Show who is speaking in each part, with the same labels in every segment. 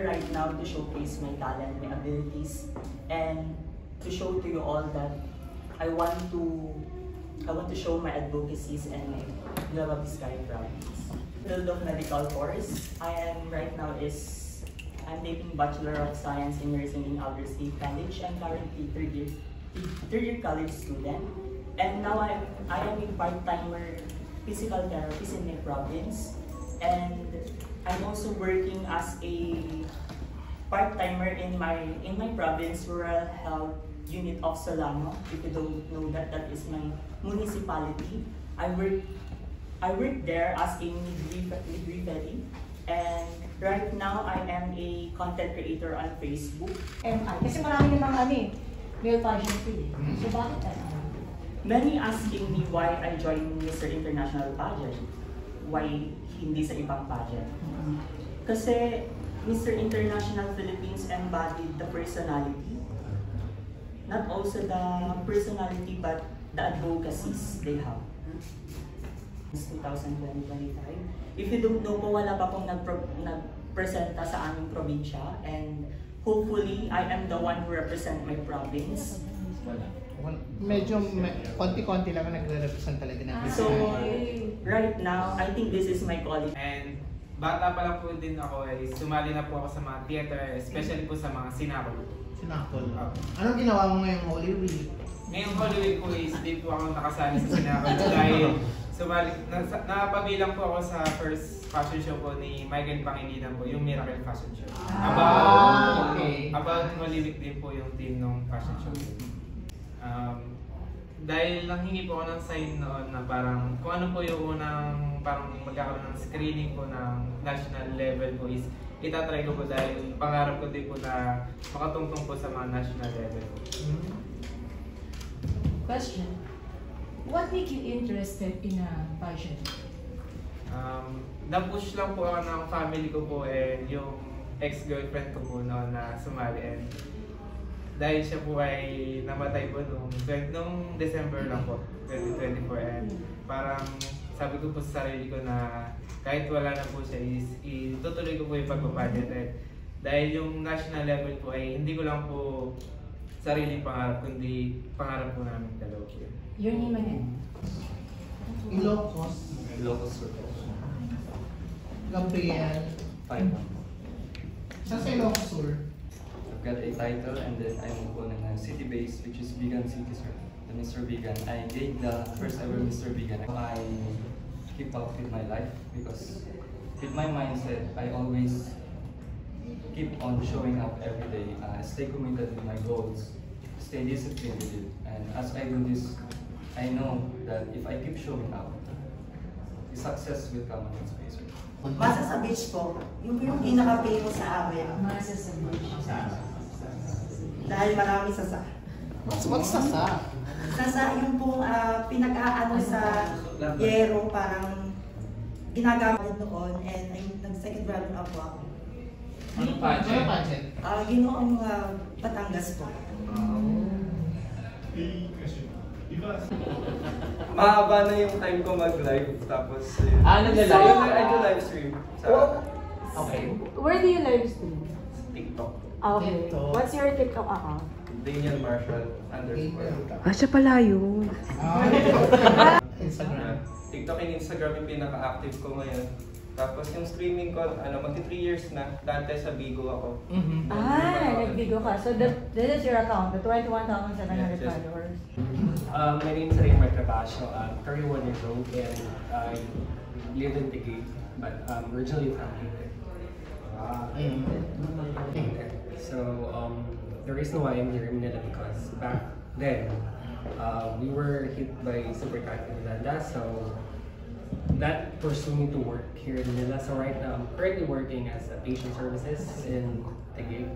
Speaker 1: here right now to showcase my talent, my abilities, and to show to you all that I want to show my advocacies and my Nueva Vizcaya province. Field of medical course, I'm taking Bachelor of Science in Nursing in Alder State College. I'm currently third year college student, and now I am a part-timer physical therapist in my province, and I'm also working as a part-timer in my province rural health unit of Solano. If you don't know that, that is my municipality. I work there as a midwifery, and right now I am a content creator on Facebook.
Speaker 2: Kasi marami namang male pageantry. So bakit
Speaker 1: Many asking me why I joined Mr. International pageant. Why hindi sa ibang pageant? Kasi Mr. International Philippines embodied the personality. Not also the personality, but the advocacies they have. It's 2025. If you don't know po, wala pa pong nagpresenta sa aming probinsya, and hopefully I am the one who represent my province.
Speaker 3: Medyo konti-konti lang nagre-represent talaga ng
Speaker 1: So, right now, I think this is my calling.
Speaker 4: And bata pa lang po din ako ay sumali na po ako sa mga theater, especially po sa mga sinakol.
Speaker 3: Sinakol? Anong ginawa mo ngayong Holy Week?
Speaker 4: Ngayong Holy Week po is di po ako nakasali sa sinakol dahil napabilang po ako sa first fashion show po ni Michael Pangilinan po, yung Miracle Fashion Show. About Holy Week din po yung team ng fashion show. Dahil nanghingi po ako ng sign noon na parang kung ano po yung unang parang magkakaroon ng screening po ng national level po is itatry ko po dahil pangarap ko din po na makatungtong po sa mga national level po.
Speaker 2: Question. What make you interested in a pageant?
Speaker 4: Na-push lang po ako ng family ko po and yung ex-girlfriend ko po noon na sumali, and dahil siya po ay namatay po nung December lang po, 2024, and parang sabi ko po sa sarili ko na kahit wala na po siya is itutuloy ko po yung pagpapageant, dahil yung national level po ay hindi ko lang po sariling pangarap, kundi pangarap po namin dalawa po.
Speaker 2: Your name again?
Speaker 3: Ilocos. Gabriel.
Speaker 5: 5
Speaker 3: Saan sa Ilocos Sur?
Speaker 5: I've got a title, and then I'm on a city base, which is Vegan City, sir. The Mr. Vegan. I gave the first ever Mr. Vegan. I keep up with my life because with my mindset, I always keep on showing up every day. Stay committed with my goals, stay disciplined with it. And as I do this, I know that if I keep showing up, the success will come on its way, sir.
Speaker 6: Masa sa beach po, yung pinaka-pay mo sa amin.
Speaker 2: Masa sa beach.
Speaker 6: Dahil marami sasa.
Speaker 3: What's sasa?
Speaker 6: Sasa yung pong pinag-aano sa yero, parang ginagamit noon, and nag-second runner up ako.
Speaker 3: Anong pageant?
Speaker 6: Ginoong Batangas po.
Speaker 7: Mahaba na yung time ko mag-live, tapos nag-live stream sa
Speaker 3: Okay.
Speaker 8: Where do you live stream?
Speaker 7: TikTok.
Speaker 8: Okay. What's your TikTok account?
Speaker 7: Daniel Marshall _.
Speaker 8: Siya pala yun.
Speaker 3: Instagram.
Speaker 7: TikTok and Instagram yung pinaka-active ko ngayon. Tapos yung streaming ko, magti 3 years na. Dati sa Bigo ako.
Speaker 2: Nag-Bigo ka. So this is your account, the 21,700
Speaker 7: Yes.
Speaker 2: followers.
Speaker 9: My name is Raymar Trabacio. I'm 31 years old and I live in Taguig, but originally from Quinte. So the reason why I'm here in Manila because back then we were hit by Super Typhoon Yolanda, so that pursued me to work here in Manila. So right now I'm currently working as a patient services in Taguig.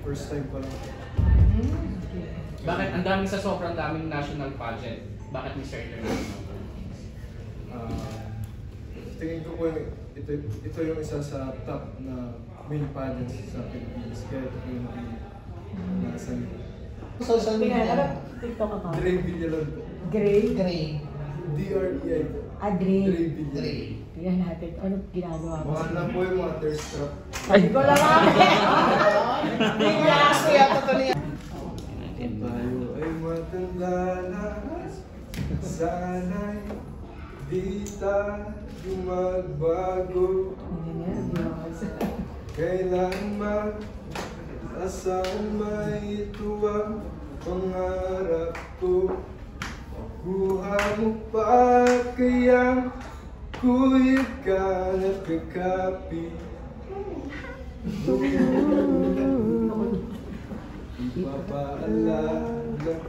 Speaker 7: First time ko lang.
Speaker 3: Bakit ang daming sa sobrang daming national pageant? Bakit Mr. International?
Speaker 10: Tingin ko po ito yung isa sa top na main pageants sa Pilipinas. Kaya ito yung nasa
Speaker 3: Social media.
Speaker 2: TikTok account.
Speaker 10: Dre Villalon po.
Speaker 2: Gray?
Speaker 3: Gray.
Speaker 10: DREI po.
Speaker 2: Gray.
Speaker 10: Dre Villalon.
Speaker 2: Tingnan natin. Ano ginagawa mo?
Speaker 10: Mga na po yung mga thirst trap.
Speaker 2: Sabi ko lang
Speaker 10: Tayo ay matanda na, sana'y di tayo magbago. Kailanman, asang may tuwang pangarap ko. Buha mo pa kaya kuya ka nakakapi. Ipapaalala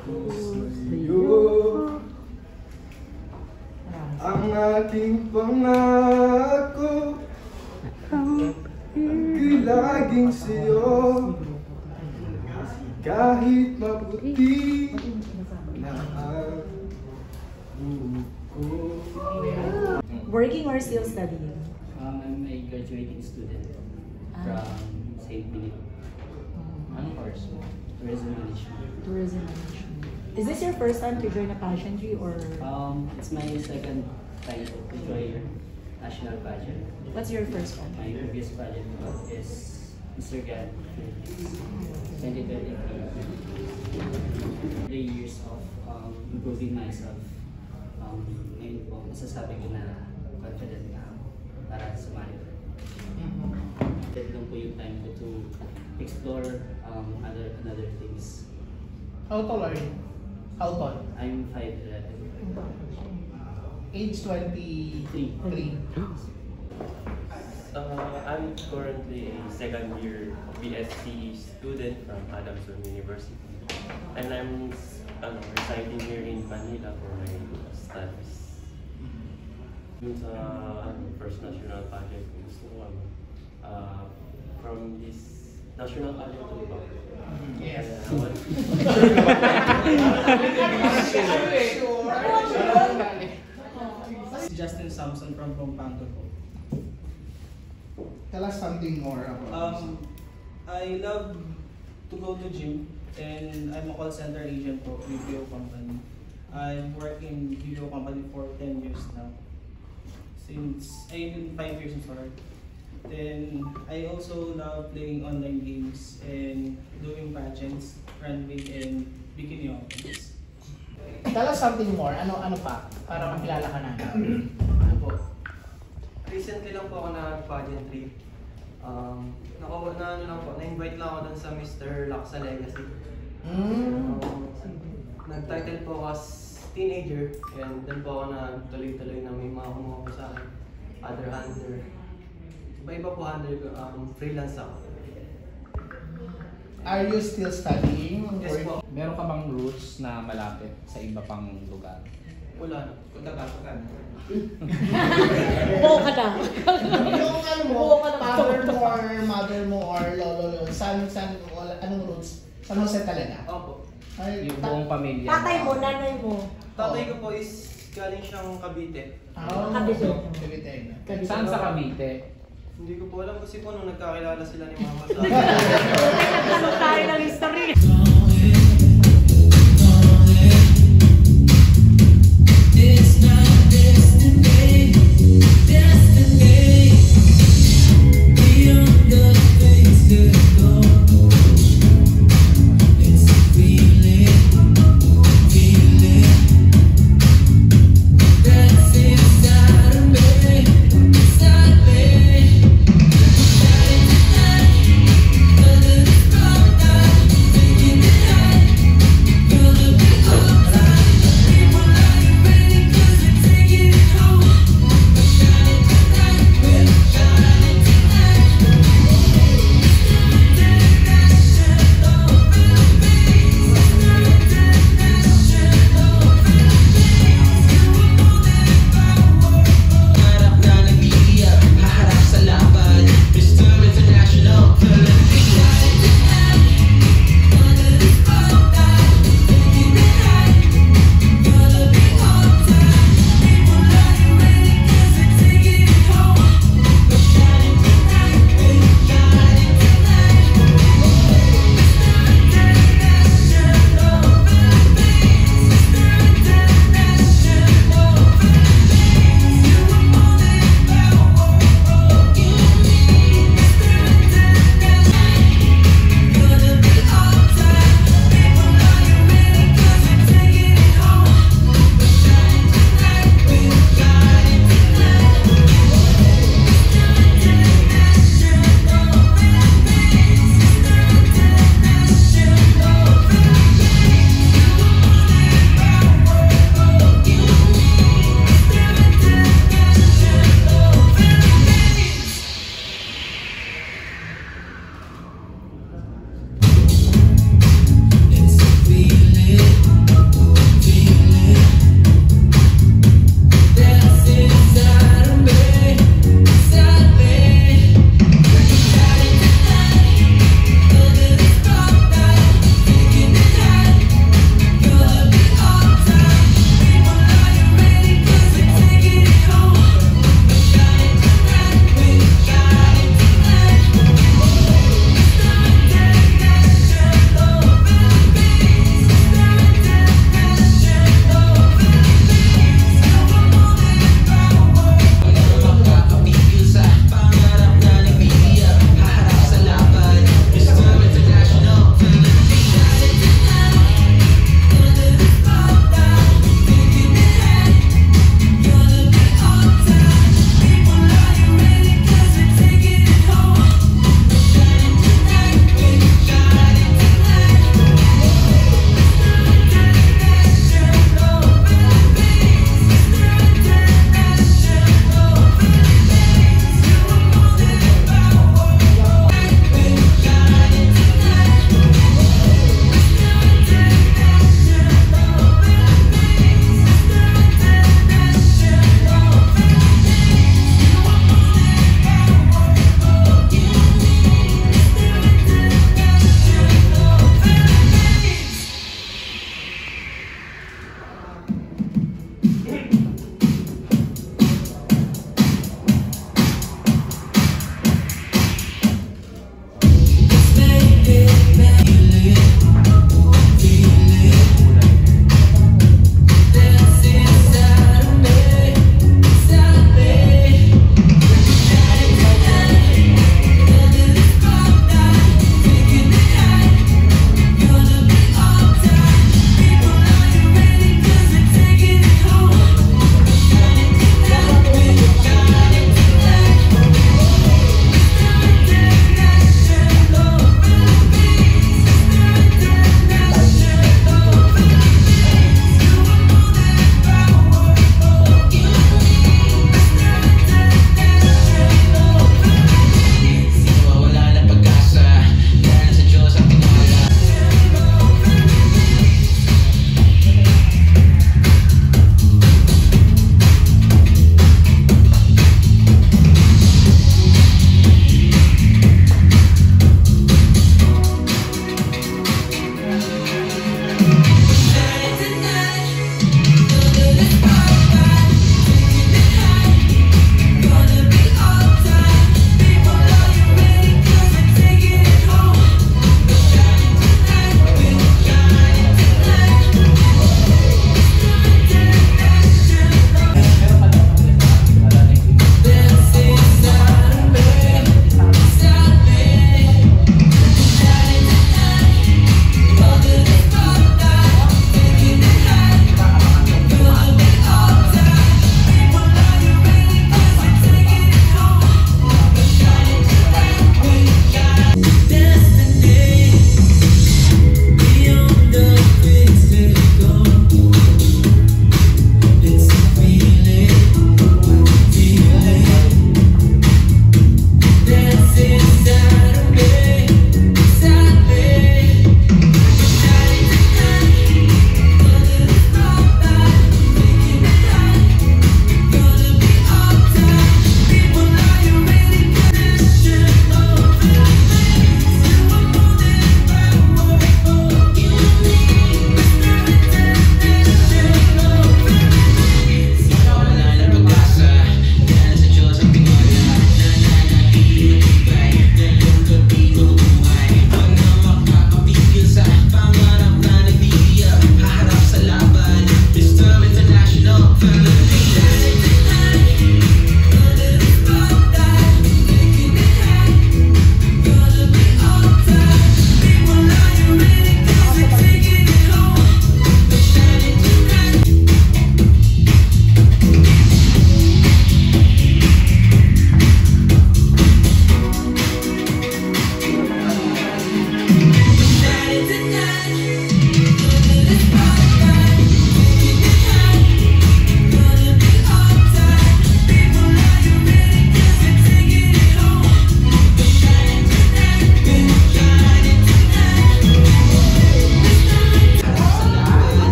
Speaker 10: ko sa'yo ang aking pangako. Laging sa'yo kahit mabuti na ang buko.
Speaker 8: Working or still studying?
Speaker 11: I'm a graduating student from St. Benito. Anong course mo? Tourism Management.
Speaker 8: Tourism Management. Is this your first time to join a pageantry or?
Speaker 11: It's my second time to join national pageant.
Speaker 8: What's your first one?
Speaker 11: My previous pageant is Mr. GAN 2023. 3 years of improving myself. Ngayon po, masasabi ko na confident na ako para sumali ko. That lang po yung time ko to explore other things.
Speaker 3: How tall are you? How tall?
Speaker 11: I'm 5'11".
Speaker 3: Age 23.
Speaker 12: I'm currently a second year BSc student from Adamson University, and I'm residing here in Manila for my studies. Dun sa first national pageant, gusto ko from this national pageant to ba?
Speaker 3: Yes.
Speaker 13: Justin Samson from Pampanga po.
Speaker 3: Tell us something more about this.
Speaker 13: I love to go to gym and I'm a call center agent for BPO company. I've worked in BPO company for 10 years now. Since 5 years, I'm sorry. Then I also love playing online games and doing pageants, runway and bikini openings.
Speaker 3: Tell us something more. Ano pa? Para makilala ka namin. Ano po?
Speaker 14: Recently lang po ako nag-pageantry. Na-invite lang ako dun sa Mr. Laksa Legacy. Nag-title po ako as teenager and dun po ako na tuloy-tuloy na may mga kumuha po sa akin. Other hunter. Iba-iba po hunter ko. Freelance ako.
Speaker 3: Are you still studying?
Speaker 14: Yes po.
Speaker 3: Meron ka bang roots na malapit sa iba pang lugar?
Speaker 14: Wala na. Punta-kasukan.
Speaker 8: Buo ka na.
Speaker 3: Yung ano mo, mother mo or lolo, anong roots? San Jose talaga?
Speaker 14: Opo.
Speaker 3: Ay, yung buong pamilya.
Speaker 8: Tatay mo, nanay mo.
Speaker 14: Tatay ko po is galing siyang Cavite.
Speaker 8: Cavite.
Speaker 3: Cavite. Saan sa Cavite?
Speaker 14: Hindi ko po alam kasi po nung nagkakilala sila ni Mama sa
Speaker 8: Nagkaroon tayo ng history.